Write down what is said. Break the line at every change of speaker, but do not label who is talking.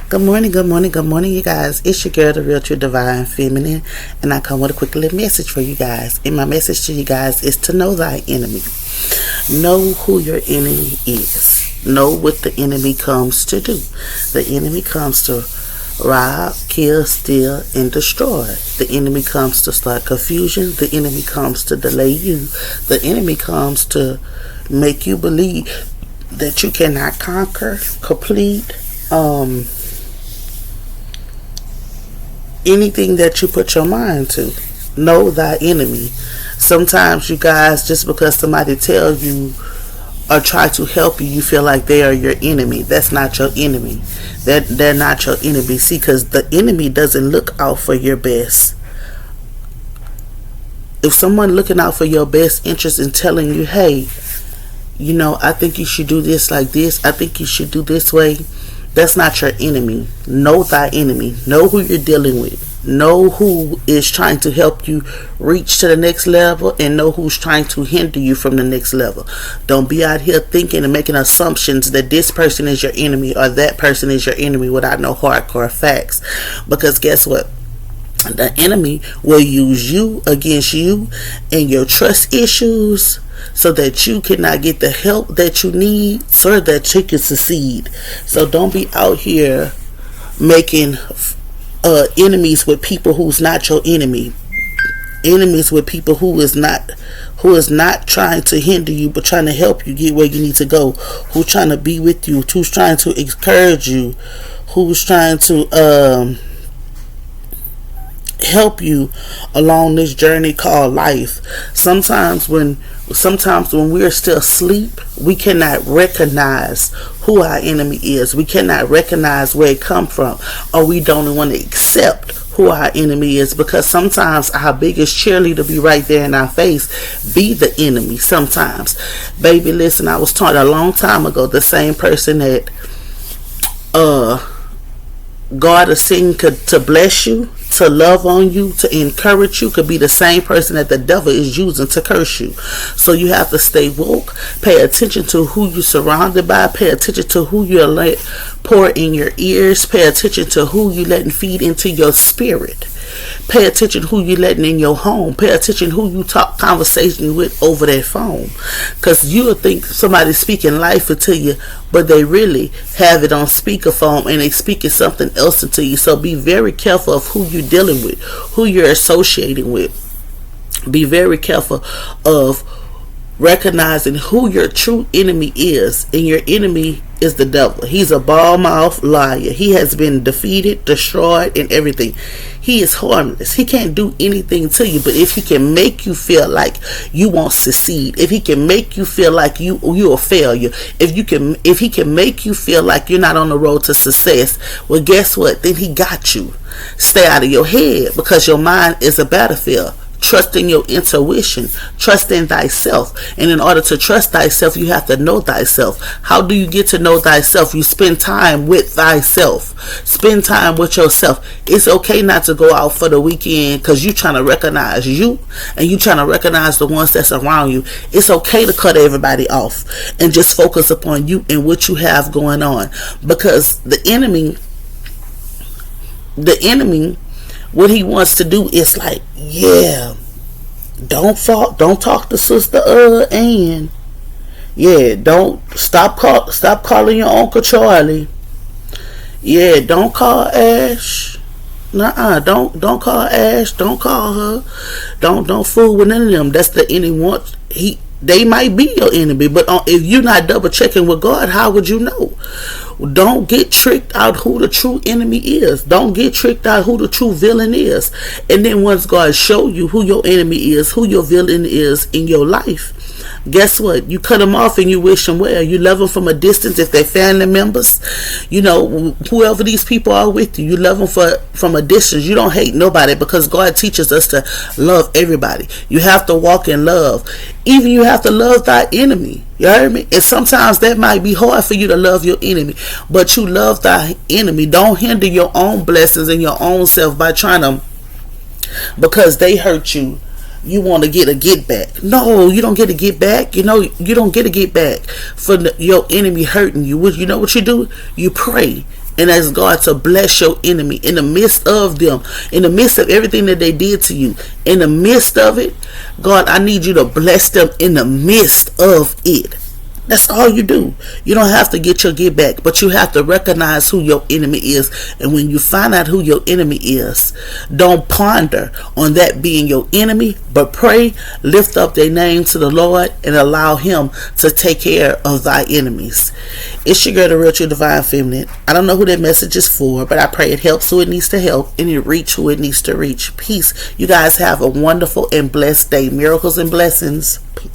Good morning, good morning, good morning, you guys. It's your girl, the Real True Divine Feminine, and I come with a quick little message for you guys. And my message to you guys is to know thy enemy. Know who your enemy is. Know what the enemy comes to do. The enemy comes to rob, kill, steal, and destroy. The enemy comes to start confusion. The enemy comes to delay you. The enemy comes to make you believe that you cannot conquer, complete, anything that you put your mind to. Know thy enemy. Sometimes, you guys, just because somebody tells you or try to help you, you feel like they are your enemy. That's not your enemy. They're not your enemy. See, because the enemy doesn't look out for your best. If someone looking out for your best interest and telling you, hey, I think you should do this like this, I think you should do this way, that's not your enemy. Know thy enemy. Know who you're dealing with. Know who is trying to help you reach to the next level, and know who's trying to hinder you from the next level. Don't be out here thinking and making assumptions that this person is your enemy or that person is your enemy without no hardcore facts. Because guess what? The enemy will use you against you and your trust issues so that you cannot get the help that you need so that you can succeed. So don't be out here making enemies with people who's not your enemy. Enemies with people who is not trying to hinder you, but trying to help you get where you need to go. Who's trying to be with you, who's trying to encourage you, who's trying to help you along this journey called life. Sometimes when we're still asleep, we cannot recognize who our enemy is. We cannot recognize where it come from, or we don't want to accept who our enemy is, because sometimes our biggest cheerleader be right there in our face, be the enemy. Sometimes, baby, listen, I was taught a long time ago, the same person that God is sending to bless you, to love on you, to encourage you, could be the same person that the devil is using to curse you. So you have to stay woke, pay attention to who you're surrounded by, pay attention to who you're let pour in your ears, pay attention to who you're letting feed into your spirit. Pay attention who you letting in your home. Pay attention who you talk conversation with over that phone. Because you'll think somebody's speaking life into you, but they really have it on speakerphone and they speaking something else into you. So be very careful of who you're dealing with, who you're associating with. Be very careful of recognizing who your true enemy is. And your enemy is the devil. He's a bald-mouthed liar. He has been defeated, destroyed, and everything. He is harmless. He can't do anything to you, but if he can make you feel like you won't succeed, if he can make you feel like you're a failure, if he can make you feel like you're not on the road to success, well, guess what? Then he got you. Stay out of your head, because your mind is a battlefield. Trust in your intuition. Trust in thyself. And in order to trust thyself, you have to know thyself. How do you get to know thyself? You spend time with thyself. Spend time with yourself. It's okay not to go out for the weekend because you're trying to recognize you and you're trying to recognize the ones that's around you. It's okay to cut everybody off and just focus upon you and what you have going on. Because the enemy, what he wants to do is like, yeah, don't talk to Sister Ann. Yeah, don't stop calling your Uncle Charlie. Yeah, don't call Ash. Don't call Ash. Don't call her. Don't fool with none of them. That's the enemy wants. They might be your enemy, but if you're not double checking with God, how would you know? Don't get tricked out who the true enemy is. Don't get tricked out who the true villain is. And then once God show you who your enemy is, who your villain is in your life, guess what? You cut them off and you wish them well. You love them from a distance if they're family members. Whoever these people are with you, you love them from a distance. You don't hate nobody, because God teaches us to love everybody. You have to walk in love. Even you have to love thy enemy. You heard me? And sometimes that might be hard for you to love your enemy, but you love thy enemy. Don't hinder your own blessings and your own self by trying to, because they hurt you, you want to get a get back. No, you don't get a get back. You don't get a get back for your enemy hurting you. You know what you do? You pray and ask God to bless your enemy in the midst of them, in the midst of everything that they did to you. In the midst of it, God, I need you to bless them in the midst of it. That's all you do. You don't have to get your get back, but you have to recognize who your enemy is. And when you find out who your enemy is, don't ponder on that being your enemy, but pray, lift up their name to the Lord, and allow Him to take care of thy enemies. It's your girl, the Real True Divine Feminine. I don't know who that message is for, but I pray it helps who it needs to help, and it reach who it needs to reach. Peace. You guys have a wonderful and blessed day. Miracles and blessings. Peace.